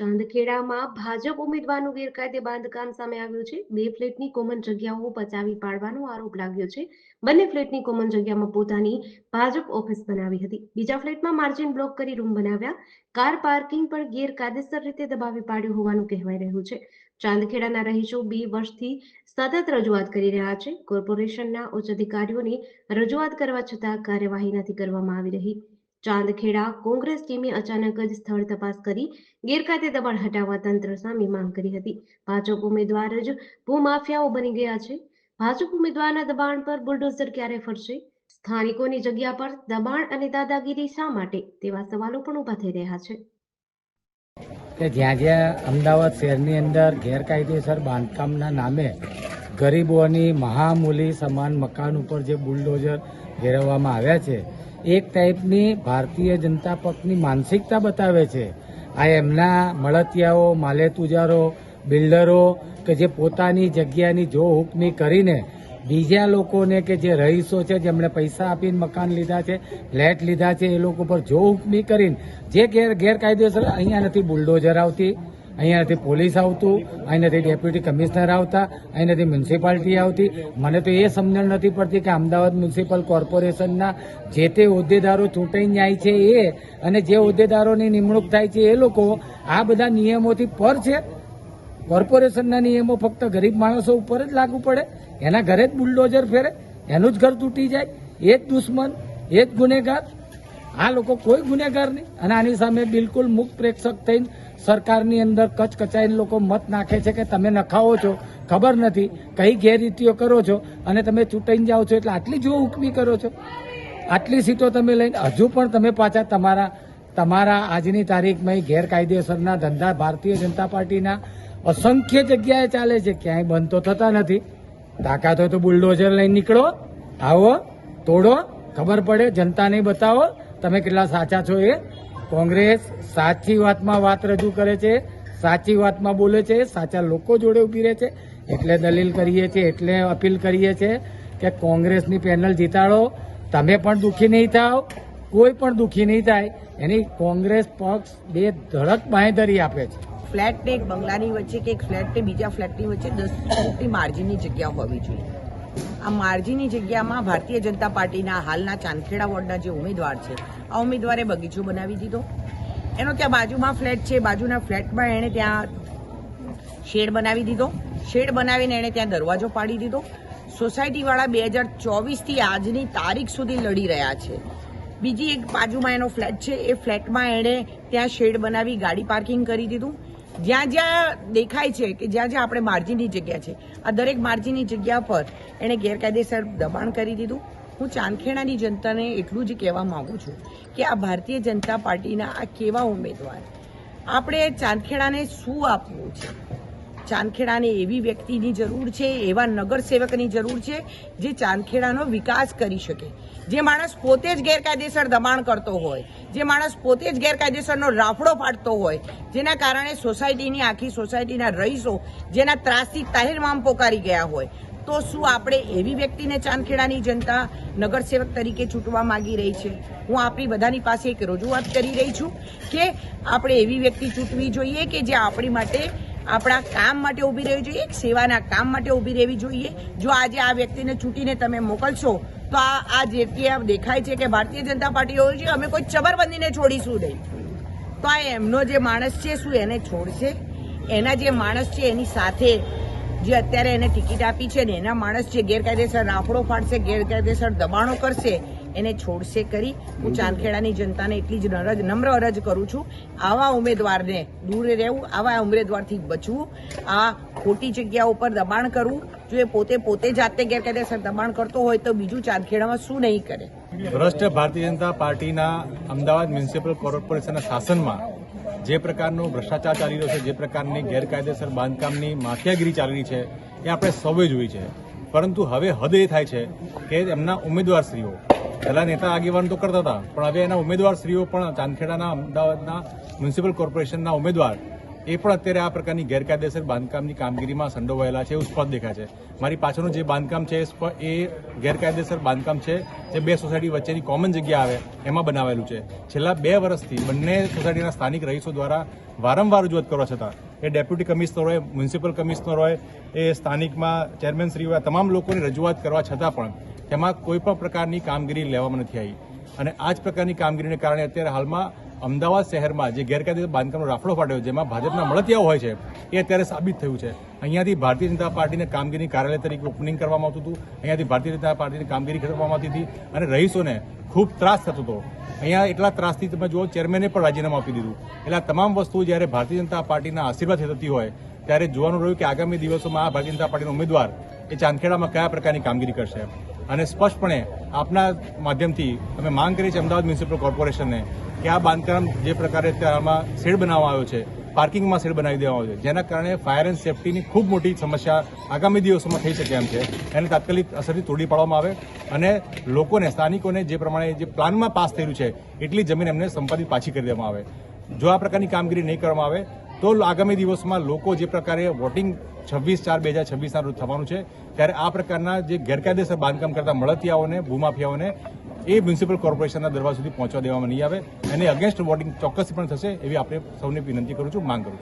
ચાંદખેડામાં ભાજપ ઉમેદવારનું ગેરકાયદે બાંધકામ સામે આવ્યું છે। 2 ફ્લેટની કોમન જગ્યાઓ પચાવી પાડવાનો આરોપ લાગ્યો છે। બંને ફ્લેટની કોમન જગ્યામાં પોતાની ભાજપ ઓફિસ બનાવી હતી। બીજા ફ્લેટમાં માર્જિન બ્લોક કરી રૂમ બનાવ્યા। કાર પાર્કિંગ પણ ગેરકાયદેસર રીતે દબાવી પાડ્યું હોવાનું કહેવાઈ રહ્યું છે। ચાંદખેડાના રહીશો 2 વર્ષથી સતત રજૂઆત કરી રહ્યા છે। કોર્પોરેશનના ઉચ્ચ અધિકારીઓને રજૂઆત કરવા છતાં કાર્યવાહી નથી કરવામાં આવી રહી। ચાંદખેડા કોંગ્રેસ ટીમે અચાનક જ સ્થળ તપાસ કરી ગેરકાયદે દબાણ હટાવવા તંત્ર સામે માંગ કરી હતી। ભાજપ ઉમેદવાર જ ભૂમાફિયાઓ બની ગયા છે। ભાજપ ઉમેદવારના દબાણ પર બુલડોઝર ક્યારે ફરશે? સ્થાનિકોની જગ્યા પર દબાણ અને દાદાગીરી શા માટે? તેવા સવાલો પણ ઊભા થઈ રહ્યા છે। કે જ્યાં જ્યાં અમદાવાદ શહેરની અંદર ગેરકાયદેસર બાંધકામના નામે ગરીબોની મહામૂલી સમાન મકાન ઉપર જે બુલડોઝર ફેરવવામાં આવ્યા છે, એક ટાઈપની ભારતીય જનતા પક્ષની માનસિકતા બતાવે છે। આ એમના મળતિયાઓ, માલેતુજારો, બિલ્ડરો કે જે પોતાની જગ્યાની જો હુકમી કરીને બીજા લોકોને કે જે રહીશો છે, જેમણે પૈસા આપીને મકાન લીધા છે, ફ્લેટ લીધા છે, એ લોકો પર જો હુકમી કરીને જે ગેરકાયદેસર, અહીંયા નથી બુલડોઝર આવતી, અહીંયા નથી પોલીસ આવતું, અહીં નથી ડેપ્યુટી કમિશનર આવતા, અહીં નથી મ્યુનિસિપાલિટી આવતી। મને તો એ સમજણ નથી પડતી કે અમદાવાદ મ્યુનિસિપલ કોર્પોરેશનના જે તે હોદ્દેદારો ચૂંટાઈને જાય છે એ અને જે હોદ્દેદારોની નિમણૂક થાય છે એ લોકો આ બધા નિયમોથી પર છે। કોર્પોરેશનના નિયમો ફક્ત ગરીબ માણસો ઉપર જ લાગુ પડે, એના ઘરે જ બુલડોઝર ફેરે, એનું જ ઘર તૂટી જાય, એ જ દુશ્મન, એ જ ગુનેગાર। આ લોકો કોઈ ગુનેગાર નહીં। અને આની સામે બિલકુલ મુક્ત પ્રેક્ષક થઈને સરકારની અંદર કચકચાઈને લોકો મત નાખે છે કે તમે નખાવો છો, ખબર નથી કઈ ગેરરીતિઓ કરો છો અને તમે ચૂંટાઈને જાઓ છો એટલે આટલી જો હુકમી કરો છો, આટલી સીટો તમે લઈને હજુ પણ તમે પાછા તમારા આજની તારીખમાં ગેરકાયદેસરના ધંધા ભારતીય જનતા પાર્ટીના અસંખ્ય જગ્યાએ ચાલે છે, ક્યાંય બંધ તો થતા નથી। તાકાત હોય તો બુલડોઝર લઈને નીકળો, આવો, તોડો, ખબર પડે, જનતાને બતાવો તમે કેટલા સાચા છો। એ કોંગ્રેસ સાચી વાતમાં વાત રજૂ કરે છે, સાચી વાતમાં બોલે છે, સાચા લોકો જોડે ઉભી રહે છે। એટલે દલીલ કરીએ છીએ, એટલે અપીલ કરીએ છીએ કે કોંગ્રેસની પેનલ જીતાડો, તમે પણ દુઃખી નહીં થાવ, કોઈ પણ દુઃખી નહીં થાય। એની કોંગ્રેસ પક્ષ બે ધડક બાંહેધરી આપે છે। ફ્લેટ ને એક બંગલાની વચ્ચે કે એક ફ્લેટ ને બીજા ફ્લેટની વચ્ચે 10 ફૂટની માર્જિનની જગ્યા હોવી જોઈએ। આ માર્જિનની જગ્યામાં ભારતીય જનતા પાર્ટીના હાલના ચાંદખેડા વોર્ડના જે ઉમેદવાર છે, આ ઉમેદવારે બગીચો બનાવી દીધો। એનો ત્યાં બાજુમાં ફ્લેટ છે, બાજુના ફ્લેટમાં એણે ત્યાં શેડ બનાવી દીધો। શેડ બનાવીને એણે ત્યાં દરવાજો પાડી દીધો। સોસાયટીવાળા 2024થી આજની તારીખ સુધી લડી રહ્યા છે। બીજી એક બાજુમાં એનો ફ્લેટ છે, એ ફ્લેટમાં એણે ત્યાં શેડ બનાવી ગાડી પાર્કિંગ કરી દીધું। જ્યાં જ્યાં દેખાય છે કે જ્યાં જ્યાં આપણે માર્જિનની જગ્યા છે, આ દરેક માર્જિનની જગ્યા પર એણે ગેરકાયદેસર દબાણ કરી દીધું। હું ચાંદખેડાની જનતાને એટલું જ કહેવા માંગુ છું કે આ ભારતીય જનતા પાર્ટીના આ કેવા ઉમેદવાર, આપણે ચાંદખેડાને શું આપવું છે? ચાંદખેડાને એવી વ્યક્તિની જરૂર છે, એવા નગરસેવકની જરૂર છે જે ચાંદખેડાનો વિકાસ કરી શકે। જે માણસ પોતે જ ગેરકાયદેસર દબાણ કરતો હોય, જે માણસ પોતે જ ગેરકાયદેસરનો રાફડો પાડતો હોય, જેના કારણે સોસાયટીની આખી સોસાયટીના રહીશો જેના ત્રાસથી તહેરમામ પોકારી ગયા હોય, તો શું આપણે એવી વ્યક્તિને ચાંદખેડાની જનતા નગરસેવક તરીકે ચૂંટવા માંગી રહી છે? હું આપણી બધાની પાસે એક રજૂઆત કરી રહી છું કે આપણે એવી વ્યક્તિ ચૂંટવી જોઈએ કે જે આપણી માટે, આપણા કામ માટે ઊભી રહેવી જોઈએ, એક સેવાના કામ માટે ઊભી રહેવી જોઈએ। જો આજે આ વ્યક્તિને ચૂંટીને તમે મોકલશો તો આ જે દેખાય છે કે ભારતીય જનતા પાર્ટી હોય છે, અમે કોઈ ચબરબંધીને છોડીશું નહીં, તો આ એમનો જે માણસ છે શું એને છોડશે? એના જે માણસ છે એની સાથે જે અત્યારે એને ટિકિટ આપી છે ને એના માણસ જે ગેરકાયદેસર રાફડો ફાડશે, ગેરકાયદેસર દબાણો કરશે, એને છોડશે કરી? હું ચાંદખેડાની જનતાને એટલી જ નમ્ર અરજ કરું છું, આવા ઉમેદવારને દૂર રહેવું, આવા ઉમેદવારથી બચવું। આ ખોટી જગ્યા ઉપર દબાણ કરવું, જો એ પોતે જાતે ગેરકાયદેસર દબાણ કરતો હોય તો બીજું ચાંદખેડામાં શું નહીં કરે? ભ્રષ્ટ ભારતીય જનતા પાર્ટીના અમદાવાદ મ્યુનિસિપલ કોર્પોરેશનના શાસનમાં જે પ્રકારનો ભ્રષ્ટાચાર ચાલી રહ્યો છે, જે પ્રકારની ગેરકાયદેસર બાંધકામની માફિયાગીરી ચાલી રહી છે, એ આપણે સૌએ જોઈ છે। પરંતુ હવે હદ એ થાય છે કે એમના ઉમેદવારશ્રીઓ, પહેલા નેતા આગેવાન તો કરતા હતા, પણ હવે એના ઉમેદવારશ્રીઓ પણ ચાંદખેડાના અમદાવાદના મ્યુનિસિપલ કોર્પોરેશનના ઉમેદવાર એ પણ અત્યારે આ પ્રકારની ગેરકાયદેસર બાંધકામની કામગીરીમાં સંડોવાયેલા છે એવું સ્પષ્ટ દેખાય છે. મારી પાછળનું જે બાંધકામ છે એ ગેરકાયદેસર બાંધકામ છે, જે બે સોસાયટી વચ્ચેની કોમન જગ્યા આવે એમાં બનાવેલું છે. છેલ્લા 2 વર્ષથી બંને સોસાયટીના સ્થાનિક રહીશો દ્વારા વારંવાર રજૂઆત કરવા છતાં એ ડેપ્યુટી કમિશનર હોય, મ્યુનિસિપલ કમિશનર હોય, એ સ્થાનિકમાં ચેરમેન શ્રી હોય, તમામ લોકોની રજૂઆત કરવા છતાં પણ તેમાં કોઈ પણ પ્રકારની કામગીરી લેવામાં નથી આવી. અને આ જ પ્રકારની કામગીરીને કારણે અત્યારે હાલમાં અમદાવાદ શહેરમાં જે ગેરકાયદેસર બાંધકામનો રાફડો ફાટ્યો, જેમાં ભાજપના મળતિયાઓ હોય છે, એ અત્યારે સાબિત થયું છે. અહીંયાથી ભારતીય જનતા પાર્ટીને કામગીરી કાર્યાલય તરીકે ઓપનિંગ કરવામાં આવતું હતું, અહીંયાથી ભારતીય જનતા પાર્ટીની કામગીરી કરવામાં આવતી હતી અને રહીશોને ખૂબ ત્રાસ થતો હતો. અહીંયા એટલા ત્રાસથી તમે જુઓ, ચેરમેને પણ રાજીનામું આપી દીધું. એટલે આ તમામ વસ્તુઓ જ્યારે ભારતીય જનતા પાર્ટીના આશીર્વાદ થતી હોય ત્યારે જોવાનું રહ્યું કે આગામી દિવસોમાં આ ભારતીય જનતા પાર્ટીનો ઉમેદવાર એ ચાંદખેડામાં કયા પ્રકારની કામગીરી કરશે. અને સ્પષ્ટપણે આપના માધ્યમથી અમે માંગ કરી છે અમદાવાદ મ્યુનિસિપલ કોર્પોરેશનને કે આ બાંધકામ જે પ્રકારે આમાં શેડ બનાવવામાં આવ્યો છે, પાર્કિંગમાં શેડ બનાવી દેવામાં આવ્યો છે, જેના કારણે ફાયર એન્ડ સેફટીની ખૂબ મોટી સમસ્યા આગામી દિવસોમાં થઈ શકે એમ છે. એને તાત્કાલિક અસરથી તોડી પાડવામાં આવે અને લોકોને, સ્થાનિકોને જે પ્રમાણે જે પ્લાનમાં પાસ થયેલું છે એટલી જમીન એમને સંપાદિત પાછી કરી દેવામાં આવે. જો આ પ્રકારની કામગીરી નહીં કરવામાં આવે તો આગામી દિવસોમાં લોકો જે પ્રકારે વોટિંગ 26/4/2026 રોજ થવાનું છે ત્યારે આ પ્રકારના જે ગેરકાયદેસર બાંધકામ કરતા મળતિયાઓને, ભૂમાફિયાઓને એ મ્યુનિસિપલ કોર્પોરેશનના દરવાજા સુધી પહોંચવા દેવામાં નહીં આવે. એને અગેન્સ્ટ વોટિંગ ચોક્કસ પણ થશે એવી આપણે સૌને વિનંતી કરું છું, માંગ કરું છું.